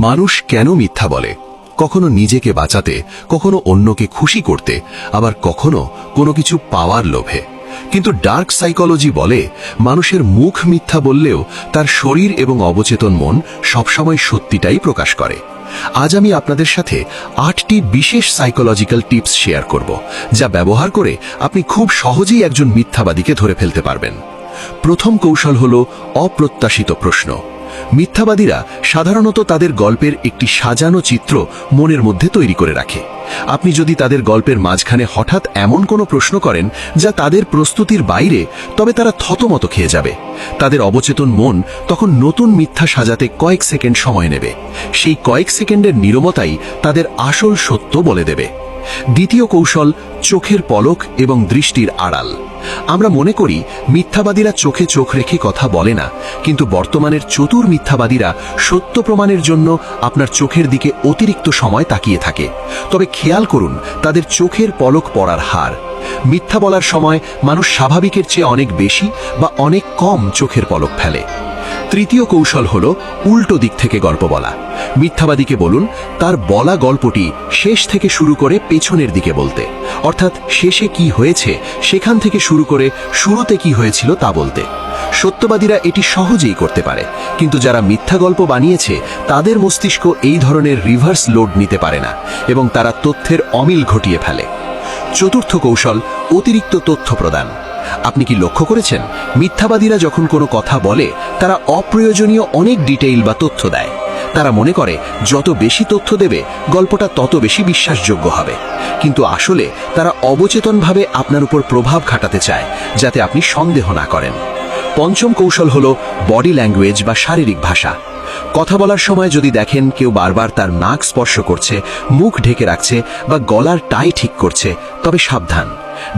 মানুষ কেন মিথ্যা বলে? কখনো নিজেকে বাঁচাতে, কখনো অন্যকে খুশি করতে, আবার কখনো কোনো কিছু পাওয়ার লোভে। কিন্তু ডার্ক সাইকোলজি বলে মানুষের মুখ মিথ্যা বললেও তার শরীর এবং অবচেতন মন সবসময় সত্যিটাই প্রকাশ করে। আজ আমি আপনাদের সাথে 8টি বিশেষ সাইকোলজিক্যাল টিপস শেয়ার করব, যা ব্যবহার করে আপনি খুব সহজেই একজন মিথ্যাবাদীকে ধরে ফেলতে পারবেন। প্রথম কৌশল হল অপ্রত্যাশিত প্রশ্ন। মিথ্যাবাদীরা সাধারণত তাদের গল্পের একটি সাজানো চিত্র মনের মধ্যে তৈরি করে রাখে। আপনি যদি তাদের গল্পের মাঝখানে হঠাৎ এমন কোনো প্রশ্ন করেন যা তাদের প্রস্তুতির বাইরে, তবে তারা থতমত খেয়ে যাবে। তাদের অবচেতন মন তখন নতুন মিথ্যা সাজাতে কয়েক সেকেন্ড সময় নেবে। সেই কয়েক সেকেন্ডের নীরবতাই তাদের আসল সত্য বলে দেবে। দ্বিতীয় কৌশল, চোখের পলক এবং দৃষ্টির আড়াল। আমরা মনে করি মিথ্যাবাদীরা চোখে চোখ রেখে কথা বলে না, কিন্তু বর্তমানের চতুর মিথ্যাবাদীরা সত্য প্রমাণের জন্য আপনার চোখের দিকে অতিরিক্ত সময় তাকিয়ে থাকে। তবে খেয়াল করুন তাদের চোখের পলক পড়ার হার। মিথ্যা বলার সময় মানুষ স্বাভাবিকের চেয়ে অনেক বেশি বা অনেক কম চোখের পলক ফেলে। তৃতীয় কৌশল হল উল্টো দিক থেকে গল্প বলা। মিথ্যাবাদীকে বলুন তার বলা গল্পটি শেষ থেকে শুরু করে পেছনের দিকে বলতে, অর্থাৎ শেষে কি হয়েছে সেখান থেকে শুরু করে শুরুতে কি হয়েছিল তা বলতে। সত্যবাদীরা এটি সহজেই করতে পারে, কিন্তু যারা মিথ্যা গল্প বানিয়েছে তাদের মস্তিষ্ক এই ধরনের রিভার্স লোড নিতে পারে না এবং তারা তথ্যের অমিল ঘটিয়ে ফেলে। চতুর্থ কৌশল, অতিরিক্ত তথ্য প্রদান। আপনি কি লক্ষ্য করেছেন মিথ্যাবাদীরা যখন কোনো কথা বলে তারা অপ্রয়োজনীয় অনেক ডিটেইল বা তথ্য দেয়? তারা মনে করে যত বেশি তথ্য দেবে গল্পটা তত বেশি বিশ্বাসযোগ্য হবে, কিন্তু আসলে তারা অবচেতনভাবে আপনার উপর প্রভাব খাটাতে চায় যাতে আপনি সন্দেহ না করেন। পঞ্চম কৌশল হল বডি ল্যাঙ্গুয়েজ বা শারীরিক ভাষা। কথা বলার সময় যদি দেখেন কেউ বারবার তার নাক স্পর্শ করছে, মুখ ঢেকে রাখছে বা গলার টাই ঠিক করছে, তবে সাবধান।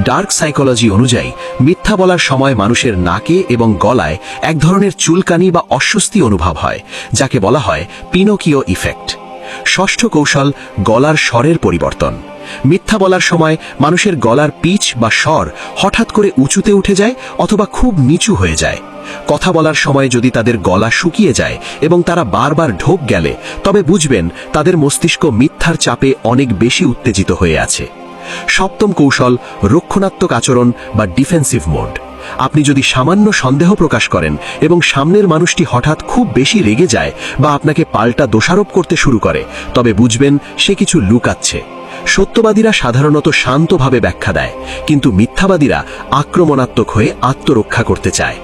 ডার্ক সাইকোলজি অনুযায়ী মিথ্যা বলার সময় মানুষের নাকে এবং গলায় এক ধরনের চুলকানি বা অস্বস্তি অনুভব হয়, যাকে বলা হয় পিনোকিও ইফেক্ট। ষষ্ঠ কৌশল, গলার স্বরের পরিবর্তন। মিথ্যা বলার সময় মানুষের গলার পিচ বা স্বর হঠাৎ করে উঁচুতে উঠে যায় অথবা খুব নিচু হয়ে যায়। কথা বলার সময় যদি তাদের গলা শুকিয়ে যায় এবং তারা বারবার ঢোক গেলে, তবে বুঝবেন তাদের মস্তিষ্ক মিথ্যার চাপে অনেক বেশি উত্তেজিত হয়ে আছে। সপ্তম কৌশল, রক্ষণাত্মক আচরণ বা ডিফেন্সিভ মোড। আপনি যদি সামান্য সন্দেহ প্রকাশ করেন এবং সামনের মানুষটি হঠাৎ খুব বেশি রেগে যায় বা আপনাকে পাল্টা দোষারোপ করতে শুরু করে, তবে বুঝবেন সে কিছু লুকাচ্ছে। সত্যবাদীরা সাধারণত শান্তভাবে ব্যাখ্যা দেয়, কিন্তু মিথ্যাবাদীরা আক্রমণাত্মক হয়ে আত্মরক্ষা করতে চায়।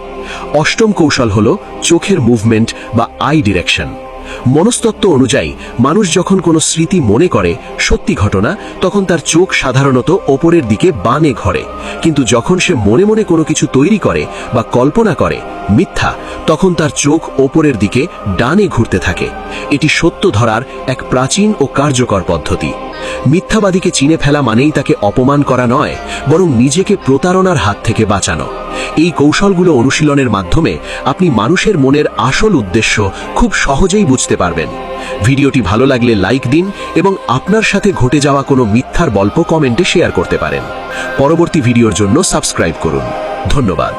অষ্টম কৌশল হল চোখের মুভমেন্ট বা আই ডিরেকশন। মনস্তত্ত্ব অনুযায়ী মানুষ যখন কোনো স্মৃতি মনে করে সত্যি ঘটনা, তখন তার চোখ সাধারণত ওপরের দিকে বানে ঘরে, কিন্তু যখন সে মনে মনে কোনো কিছু তৈরি করে বা কল্পনা করে মিথ্যা, তখন তার চোখ ওপরের দিকে ডানে ঘুরতে থাকে। এটি সত্য ধরার এক প্রাচীন ও কার্যকর পদ্ধতি। মিথ্যাবাদীকে চিনে ফেলা মানেই তাকে অপমান করা নয়, বরং নিজেকে প্রতারণার হাত থেকে বাঁচানো। এই কৌশলগুলো অনুশীলনের মাধ্যমে আপনি মানুষের মনের আসল উদ্দেশ্য খুব সহজেই বুঝতে পারবেন। ভিডিওটি ভালো লাগলে লাইক দিন এবং আপনার সাথে ঘটে যাওয়া কোনো মিথ্যার গল্প কমেন্টে শেয়ার করতে পারেন। পরবর্তী ভিডিওর জন্য সাবস্ক্রাইব করুন। ধন্যবাদ।